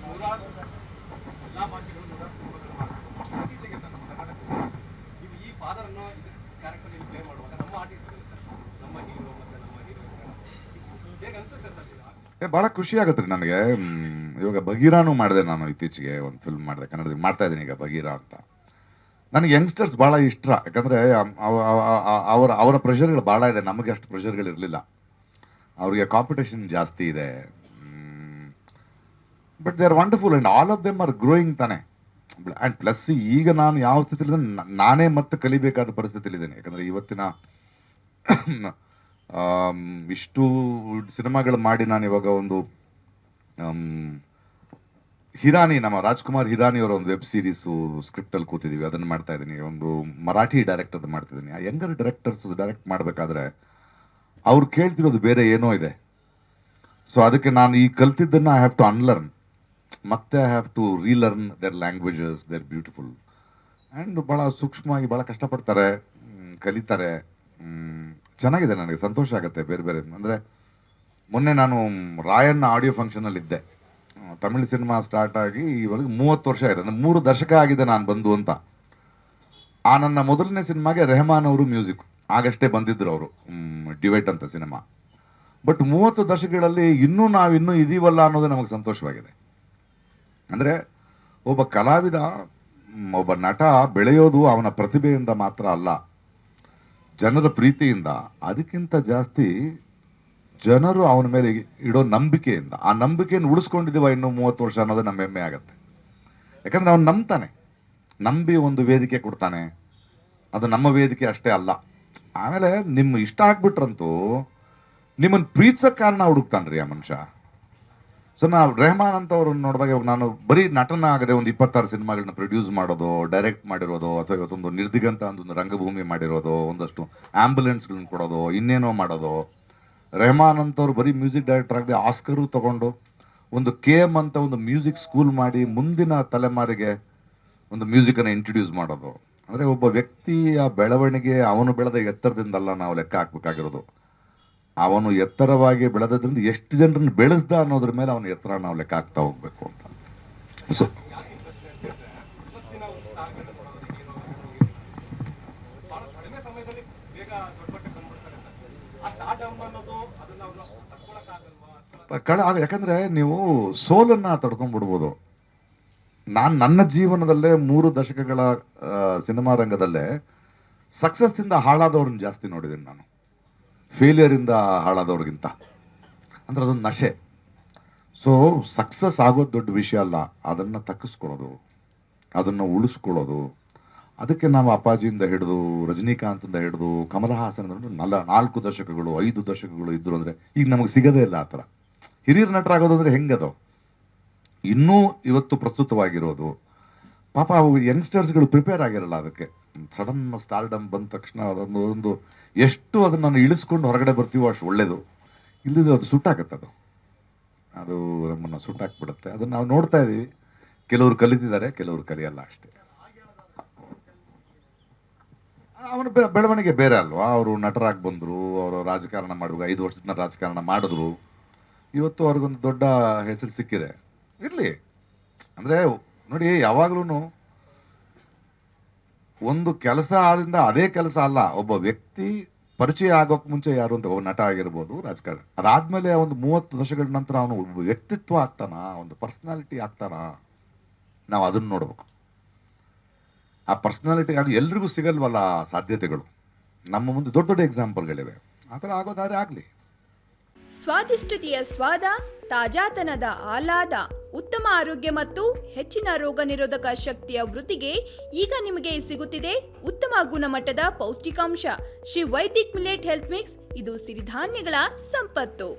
ನೂರಾರು ಎಲ್ಲಾ ಭಾಷೆಗಳು ನೂರಾರು ಸಿನಿಮಾಗಳು ಮಾಡ್ತಾರೆ. ಇತ್ತೀಚೆಗೆ ಸರ್ ಕನ್ನಡ ಸಿನಿಮಾ ನೀವು ಈ ಫಾದರ್ ಅನ್ನೋ ಕ್ಯಾರೆಕ್ಟರ್ ನೀವು ಪ್ಲೇ ಮಾಡುವಾಗ ನಮ್ಮ ಆರ್ಟಿಸ್ಟ್ಗಳು ಸರ್, ನಮ್ಮ ಹೀರೋ ಮತ್ತೆ ನಮ್ಮ ಹೀರೋಯಿನ್ ಹೇಗೆ ಅನ್ಸುತ್ತೆ ಸರ್ ಇದು? ಭಾಳ ಖುಷಿ ಆಗುತ್ತೆ ರೀ ನನಗೆ. ಇವಾಗ ಬಗೀರಾನು ಮಾಡಿದೆ ನಾನು, ಇತ್ತೀಚೆಗೆ ಒಂದು ಫಿಲ್ಮ್ ಮಾಡಿದೆ ಕನ್ನಡದಲ್ಲಿ, ಮಾಡ್ತಾ ಇದ್ದೀನಿ ಈಗ ಬಗೀರಾ ಅಂತ. ನನಗೆ ಯಂಗ್ಸ್ಟರ್ಸ್ ಭಾಳ ಇಷ್ಟ, ಯಾಕಂದರೆ ಅವರ ಪ್ರೆಷರ್ಗಳು ಭಾಳ ಇದೆ, ನಮಗೆ ಅಷ್ಟು ಪ್ರೆಷರ್ಗಳು ಇರಲಿಲ್ಲ. ಅವ್ರಿಗೆ ಕಾಂಪಿಟೇಷನ್ ಜಾಸ್ತಿ ಇದೆ, but they are wonderful and all of them are growing ತಾನೆ. ಆ್ಯಂಡ್ ಪ್ಲಸ್ ಈಗ ನಾನು ಯಾವ ಸ್ಥಿತಿಲಿದ್ದೇನೆ, ನಾನೇ ಮತ್ತೆ ಕಲಿಬೇಕಾದ ಪರಿಸ್ಥಿತಿಲಿದ್ದೇನೆ. ಯಾಕಂದರೆ ಇವತ್ತಿನ ಇಷ್ಟು ಸಿನಿಮಾಗಳು ಮಾಡಿ ನಾನು ಇವಾಗ ಒಂದು ಹಿರಾನಿ, ನಮ್ಮ ರಾಜ್ಕುಮಾರ್ ಹಿರಾನಿ ಅವರ ಒಂದು ವೆಬ್ ಸೀರೀಸು ಸ್ಕ್ರಿಪ್ಟಲ್ಲಿ ಕೂತಿದ್ದೀವಿ, ಅದನ್ನು ಮಾಡ್ತಾ ಇದ್ದೀನಿ. ಒಂದು ಮರಾಠಿ ಡೈರೆಕ್ಟರ್ದು ಮಾಡ್ತಿದ್ದೀನಿ. ಆ ಯಂಗರ್ ಡೈರೆಕ್ಟರ್ಸ್ ಡೈರೆಕ್ಟ್ ಮಾಡಬೇಕಾದ್ರೆ ಅವ್ರು ಕೇಳ್ತಿರೋದು ಬೇರೆ ಏನೋ ಇದೆ. ಸೊ ಅದಕ್ಕೆ ನಾನು ಈ ಕಲ್ತಿದ್ದನ್ನು ಐ ಹ್ಯಾವ್ ಟು ಅನ್ಲರ್ನ್, ಮತ್ತೆ I have to relearn their languages, they're beautiful. And ಭಾಳ ಸೂಕ್ಷ್ಮವಾಗಿ ಭಾಳ ಕಷ್ಟಪಡ್ತಾರೆ, ಕಲಿತಾರೆ. ಚೆನ್ನಾಗಿದೆ, ನನಗೆ ಸಂತೋಷ ಆಗುತ್ತೆ. ಬೇರೆ ಬೇರೆ ಅಂದರೆ ಮೊನ್ನೆ ನಾನು ರಾಯಣ್ಣ ಆಡಿಯೋ ಫಂಕ್ಷನಲ್ಲಿದ್ದೆ. ತಮಿಳು ಸಿನಿಮಾ ಸ್ಟಾರ್ಟ್ ಆಗಿ ಇವಾಗ 30 ವರ್ಷ ಆಗಿದೆ, ಅಂದರೆ 3 ದಶಕ ಆಗಿದೆ ನಾನು ಬಂದು ಅಂತ. ಆ ನನ್ನ ಮೊದಲನೇ ಸಿನಿಮಾಗೆ ರೆಹಮಾನ್ ಅವರು ಮ್ಯೂಸಿಕ್, ಆಗಷ್ಟೇ ಬಂದಿದ್ದರು ಅವರು, ಡಿವೈಟ್ ಅಂತ ಸಿನಿಮಾ. ಬಟ್ 30 ದಶಕಗಳಲ್ಲಿ ನಾವಿನ್ನೂ ಇದೀವಲ್ಲ ಅನ್ನೋದು ನಮಗೆ ಸಂತೋಷವಾಗಿದೆ. ಅಂದರೆ ಒಬ್ಬ ಕಲಾವಿದ, ಒಬ್ಬ ನಟ ಬೆಳೆಯೋದು ಅವನ ಪ್ರತಿಭೆಯಿಂದ ಮಾತ್ರ ಅಲ್ಲ, ಜನರ ಪ್ರೀತಿಯಿಂದ. ಅದಕ್ಕಿಂತ ಜಾಸ್ತಿ ಜನರು ಅವನ ಮೇಲೆ ಇಡೋ ನಂಬಿಕೆಯಿಂದ. ಆ ನಂಬಿಕೆಯನ್ನು ಉಳಿಸ್ಕೊಂಡಿದ್ದೀವ ಇನ್ನೂ 30 ವರ್ಷ ಅನ್ನೋದು ನಮ್ಮ ಹೆಮ್ಮೆ ಆಗುತ್ತೆ. ಯಾಕಂದರೆ ಅವನು ನಂಬ್ತಾನೆ, ನಂಬಿ ಒಂದು ವೇದಿಕೆ ಕೊಡ್ತಾನೆ. ಅದು ನಮ್ಮ ವೇದಿಕೆ ಅಷ್ಟೇ ಅಲ್ಲ, ಆಮೇಲೆ ನಿಮ್ಮ ಇಷ್ಟ ಆಗ್ಬಿಟ್ರಂತೂ ನಿಮ್ಮನ್ನು ಪ್ರೀತಿಸೋಕ್ಕೆ ಕಾರಣ ಹುಡುಕ್ತಾನೆ ರೀ ಆ ಮನುಷ್ಯ. ಸೊ ನಾವು ರೆಹಮಾನ್ ಅಂತವ್ರನ್ನ ನೋಡಿದಾಗ, ಇವಾಗ ನಾನು ಬರೀ ನಟನ ಆಗದೆ ಒಂದು 26 ಸಿನಿಮಾಗಳನ್ನ ಪ್ರೊಡ್ಯೂಸ್ ಮಾಡೋದು, ಡೈರೆಕ್ಟ್ ಮಾಡಿರೋದು, ಅಥವಾ ಇವತ್ತೊಂದು ನಿರ್ದಿಗಂತ ಒಂದು ರಂಗಭೂಮಿ ಮಾಡಿರೋದು, ಒಂದಷ್ಟು ಆ್ಯಂಬುಲೆನ್ಸ್ಗಳನ್ನ ಕೊಡೋದು, ಇನ್ನೇನೋ ಮಾಡೋದು. ರೆಹಮಾನ್ ಅಂತವ್ರು ಬರೀ ಮ್ಯೂಸಿಕ್ ಡೈರೆಕ್ಟರ್ ಆಗದೆ ಆಸ್ಕರು ತಗೊಂಡು ಒಂದು KM ಅಂತ ಒಂದು ಮ್ಯೂಸಿಕ್ ಸ್ಕೂಲ್ ಮಾಡಿ ಮುಂದಿನ ತಲೆಮಾರಿಗೆ ಒಂದು ಮ್ಯೂಸಿಕನ್ನು ಇಂಟ್ರೊಡ್ಯೂಸ್ ಮಾಡೋದು. ಅಂದರೆ ಒಬ್ಬ ವ್ಯಕ್ತಿಯ ಬೆಳವಣಿಗೆ ಅವನು ಬೆಳೆದ ಎತ್ತರದಿಂದಲ್ಲ ನಾವು ಲೆಕ್ಕ ಹಾಕಬೇಕಾಗಿರೋದು, ಅವನು ಎತ್ತರವಾಗಿ ಬೆಳೆದ್ರಿಂದ ಎಷ್ಟು ಜನರನ್ನು ಬೆಳೆಸ್ದ ಅನ್ನೋದ್ರ ಮೇಲೆ ಅವನ ಎತ್ತರ ನಾವು ಲೆಕ್ಕ ಹಾಕ್ತಾ ಹೋಗ್ಬೇಕು ಅಂತ. ಸೊ ಯಾಕಂದ್ರೆ ನೀವು ಸೋಲನ್ನ ತಡ್ಕೊಂಡ್ಬಿಡ್ಬೋದು. ನಾನು ನನ್ನ ಜೀವನದಲ್ಲೇ 3 ದಶಕಗಳ ಸಿನಿಮಾ ರಂಗದಲ್ಲೇ ಸಕ್ಸಸ್ ಇಂದ ಹಾಳಾದವ್ರನ್ನ ಜಾಸ್ತಿ ನೋಡಿದ್ದೀನಿ ನಾನು, ಫೇಲಿಯರ್ ಇಂದ ಹಾಳಾದವ್ರಿಗಿಂತ. ಅಂದ್ರೆ ಅದೊಂದು ನಶೆ. ಸೊ ಸಕ್ಸಸ್ ಆಗೋದು ದೊಡ್ಡ ವಿಷಯ ಅಲ್ಲ, ಅದನ್ನು ತಕ್ಕಿಸ್ಕೊಳ್ಳೋದು, ಅದನ್ನು ಉಳಿಸ್ಕೊಳ್ಳೋದು. ಅದಕ್ಕೆ ನಾವು ಅಪ್ಪಾಜಿಯಿಂದ ಹಿಡಿದು ರಜನಿಕಾಂತಿಂದ ಹಿಡಿದು ಕಮಲ್ ಹಾಸನ್ 4 ದಶಕಗಳು 5 ದಶಕಗಳು ಇದ್ರು ಅಂದರೆ ಈಗ ನಮಗೆ ಸಿಗೋದೇ ಇಲ್ಲ ಆ ಥರ. ಹಿರಿಯರ ನಟರಾಗೋದು ಅಂದರೆ ಹೆಂಗದು ಇನ್ನೂ ಇವತ್ತು ಪ್ರಸ್ತುತವಾಗಿರೋದು. ಪಾಪ ಅವು ಯಂಗ್ಸ್ಟರ್ಸ್ಗಳು ಪ್ರಿಪೇರ್ ಆಗಿರಲ್ಲ ಅದಕ್ಕೆ. ಸಡನ್ ಸ್ಟಾರ್ಡಮ್ ಬಂದ ತಕ್ಷಣ ಅದೊಂದು ಎಷ್ಟು ಅದನ್ನು ನಾನು ಇಳಿಸ್ಕೊಂಡು ಹೊರಗಡೆ ಬರ್ತೀವೋ ಅಷ್ಟು ಒಳ್ಳೇದು. ಇಲ್ಲಿದ್ರೆ ಅದು ಸುಟ್ಟಾಕತ್ತೆ, ಅದು ನಮ್ಮನ್ನು ಸುಟ್ಟಾಕ್ಬಿಡುತ್ತೆ. ಅದನ್ನು ನಾವು ನೋಡ್ತಾ ಇದ್ದೀವಿ. ಕೆಲವರು ಕಲಿತಿದ್ದಾರೆ, ಕೆಲವರು ಕಲಿಯಲ್ಲ ಅಷ್ಟೇ. ಅವನ ಬೆಳವಣಿಗೆ ಬೇರೆ ಅಲ್ವಾ. ಅವರು ನಟರಾಗಿ ಬಂದರು, ಅವರು ರಾಜಕಾರಣ ಮಾಡಿದ್ರು, 5 ವರ್ಷದ ರಾಜಕಾರಣ ಮಾಡಿದ್ರು, ಇವತ್ತು ಅವ್ರಿಗೊಂದು ದೊಡ್ಡ ಹೆಸರು ಸಿಕ್ಕಿದೆ. ಇರಲಿ, ಅಂದರೆ ನೋಡಿ, ಯಾವಾಗಲೂ ಒಂದು ಕೆಲಸ ಆದ್ರಿಂದ ಅದೇ ಕೆಲಸ ಅಲ್ಲ. ಒಬ್ಬ ವ್ಯಕ್ತಿ ಪರಿಚಯ ಆಗೋಕ್ಕೆ ಮುಂಚೆ ಯಾರು ಅಂತ, ಒಬ್ಬ ನಟ ಆಗಿರ್ಬೋದು, ರಾಜಕಾರಣ, ಅದಾದಮೇಲೆ ಒಂದು 30 ದಶಕಗಳ ನಂತರ ಅವನು ಒಬ್ಬ ವ್ಯಕ್ತಿತ್ವ ಆಗ್ತಾನ, ಒಂದು ಪರ್ಸ್ನಾಲಿಟಿ ಆಗ್ತಾನ, ನಾವು ಅದನ್ನು ನೋಡ್ಬೇಕು. ಆ ಪರ್ಸ್ನಾಲಿಟಿ ಆಗಿ ಎಲ್ರಿಗೂ ಸಿಗಲ್ವಲ್ಲ ಸಾಧ್ಯತೆಗಳು. ನಮ್ಮ ಮುಂದೆ ದೊಡ್ಡ ದೊಡ್ಡ ಎಕ್ಸಾಂಪಲ್ಗಳಿವೆ. ಆ ಥರ ಆಗೋದಾದ್ರೆ ಆಗಲಿ. ಸ್ವಾದಿಷ್ಟತೆಯ ಸ್ವಾದ, ತಾಜಾತನದ ಆಹ್ಲಾದ, ಉತ್ತಮ ಆರೋಗ್ಯ ಮತ್ತು ಹೆಚ್ಚಿನ ರೋಗ ನಿರೋಧಕ ಶಕ್ತಿಯ ವೃದ್ಧಿಗೆ ಈಗ ನಿಮಗೆ ಸಿಗುತ್ತಿದೆ ಉತ್ತಮ ಗುಣಮಟ್ಟದ ಪೌಷ್ಟಿಕಾಂಶ. Shri Vaidik millet health mix, ಇದು ಸಿರಿಧಾನ್ಯಗಳ ಸಂಪತ್ತು.